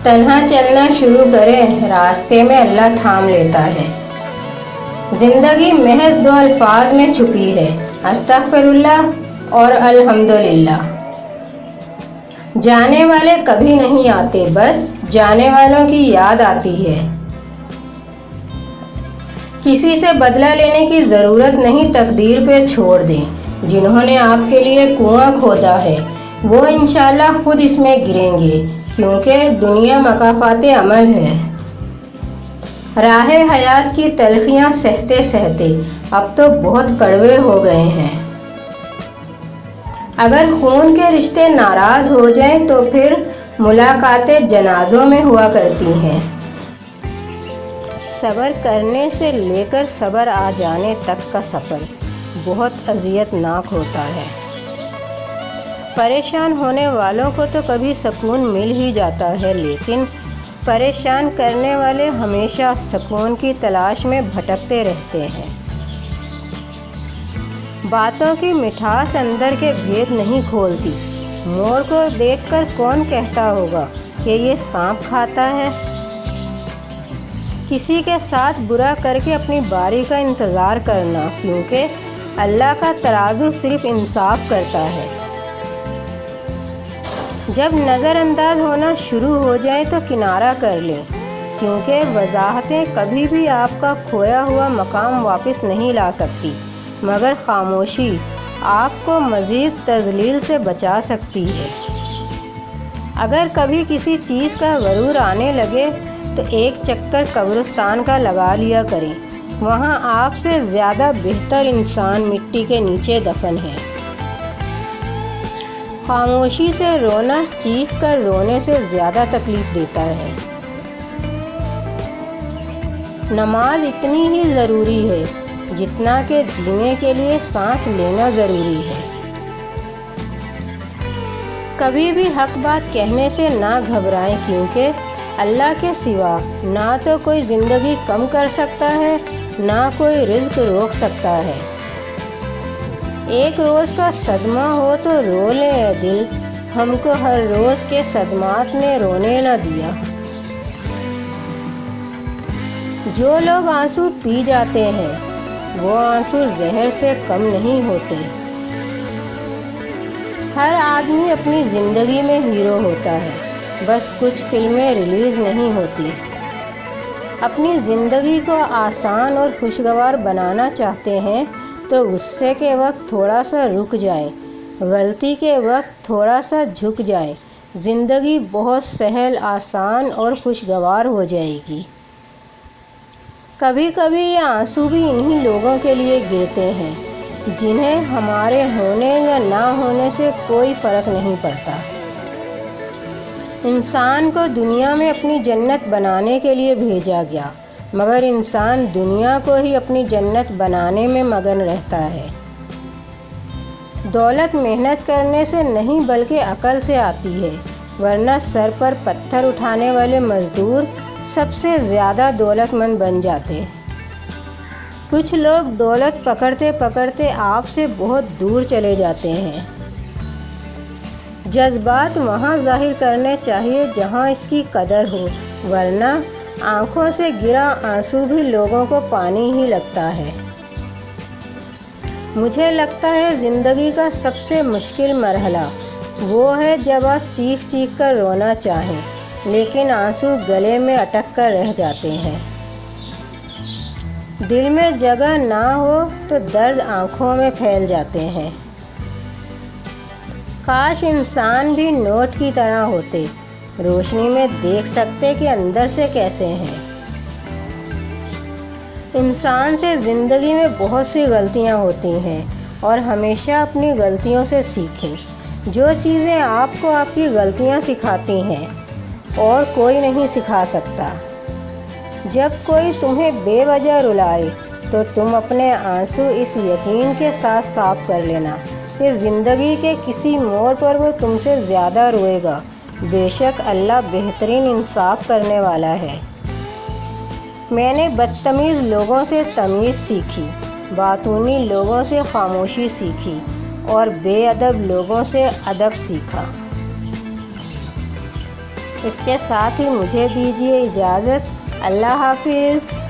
تنہا چلنا شروع کریں، راستے میں اللہ تھام لیتا ہے۔ زندگی محض دو الفاظ میں چھپی ہے، استغفر اللہ اور الحمدللہ۔ جانے والے کبھی نہیں آتے، بس جانے والوں کی یاد آتی ہے۔ کسی سے بدلہ لینے کی ضرورت نہیں، تقدیر پہ چھوڑ دیں۔ جنہوں نے آپ کے لیے کنواں کھودا ہے وہ انشاءاللہ خود اس میں گریں گے، کیونکہ دنیا مکافات عمل ہے۔ راہ حیات کی تلخیاں سہتے سہتے اب تو بہت کڑوے ہو گئے ہیں۔ اگر خون کے رشتے ناراض ہو جائیں تو پھر ملاقاتیں جنازوں میں ہوا کرتی ہیں۔ صبر کرنے سے لے کر صبر آ جانے تک کا سفر بہت اذیت ناک ہوتا ہے۔ پریشان ہونے والوں کو تو کبھی سکون مل ہی جاتا ہے، لیکن پریشان کرنے والے ہمیشہ سکون کی تلاش میں بھٹکتے رہتے ہیں۔ باتوں کی مٹھاس اندر کے بھید نہیں کھولتی۔ مور کو دیکھ کر کون کہتا ہوگا کہ یہ سانپ کھاتا ہے؟ کسی کے ساتھ برا کر کے اپنی باری کا انتظار کرنا، کیونکہ اللہ کا ترازو صرف انصاف کرتا ہے۔ جب نظر انداز ہونا شروع ہو جائے تو کنارہ کر لیں، کیونکہ وضاحتیں کبھی بھی آپ کا کھویا ہوا مقام واپس نہیں لا سکتی، مگر خاموشی آپ کو مزید تذلیل سے بچا سکتی ہے۔ اگر کبھی کسی چیز کا غرور آنے لگے تو ایک چکر قبرستان کا لگا لیا کریں، وہاں آپ سے زیادہ بہتر انسان مٹی کے نیچے دفن ہے۔ خاموشی سے رونا چیخ کر رونے سے زیادہ تکلیف دیتا ہے۔ نماز اتنی ہی ضروری ہے جتنا کہ جینے کے لیے سانس لینا ضروری ہے۔ کبھی بھی حق بات کہنے سے نہ گھبرائیں، کیونکہ اللہ کے سوا نہ تو کوئی زندگی کم کر سکتا ہے، نہ کوئی رزق روک سکتا ہے۔ ایک روز کا صدمہ ہو تو رو لیں اے دل، ہم کو ہر روز کے صدمات نے رونے نہ دیا۔ جو لوگ آنسو پی جاتے ہیں وہ آنسو زہر سے کم نہیں ہوتے۔ ہر آدمی اپنی زندگی میں ہیرو ہوتا ہے، بس کچھ فلمیں ریلیز نہیں ہوتی۔ اپنی زندگی کو آسان اور خوشگوار بنانا چاہتے ہیں تو غصے کے وقت تھوڑا سا رک جائیں، غلطی کے وقت تھوڑا سا جھک جائیں، زندگی بہت سہل، آسان اور خوشگوار ہو جائے گی۔ کبھی کبھی یہ آنسو بھی انہی لوگوں کے لیے گرتے ہیں جنہیں ہمارے ہونے یا نہ ہونے سے کوئی فرق نہیں پڑتا۔ انسان کو دنیا میں اپنی جنت بنانے کے لیے بھیجا گیا، مگر انسان دنیا کو ہی اپنی جنت بنانے میں مگن رہتا ہے۔ دولت محنت کرنے سے نہیں بلکہ عقل سے آتی ہے، ورنہ سر پر پتھر اٹھانے والے مزدور سب سے زیادہ دولت مند بن جاتے۔ کچھ لوگ دولت پکڑتے پکڑتے آپ سے بہت دور چلے جاتے ہیں۔ جذبات وہاں ظاہر کرنے چاہیے جہاں اس کی قدر ہو، ورنہ آنکھوں سے گرا آنسو بھی لوگوں کو پانی ہی لگتا ہے۔ مجھے لگتا ہے زندگی کا سب سے مشکل مرحلہ وہ ہے جب آپ چیخ چیخ کر رونا چاہیں لیکن آنسو گلے میں اٹک کر رہ جاتے ہیں۔ دل میں جگہ نہ ہو تو درد آنکھوں میں پھیل جاتے ہیں۔ کاش انسان بھی نوٹ کی طرح ہوتے، روشنی میں دیکھ سکتے کہ اندر سے کیسے ہیں۔ انسان سے زندگی میں بہت سی غلطیاں ہوتی ہیں اور ہمیشہ اپنی غلطیوں سے سیکھیں۔ جو چیزیں آپ کو آپ کی غلطیاں سکھاتی ہیں اور کوئی نہیں سکھا سکتا۔ جب کوئی تمہیں بے وجہ رلائے تو تم اپنے آنسو اس یقین کے ساتھ صاف کر لینا کہ زندگی کے کسی موڑ پر وہ تم سے زیادہ روئے گا۔ بے شک اللہ بہترین انصاف کرنے والا ہے۔ میں نے بدتمیز لوگوں سے تمیز سیکھی، باتونی لوگوں سے خاموشی سیکھی اور بے ادب لوگوں سے ادب سیکھا۔ اس کے ساتھ ہی مجھے دیجیے اجازت۔ اللہ حافظ۔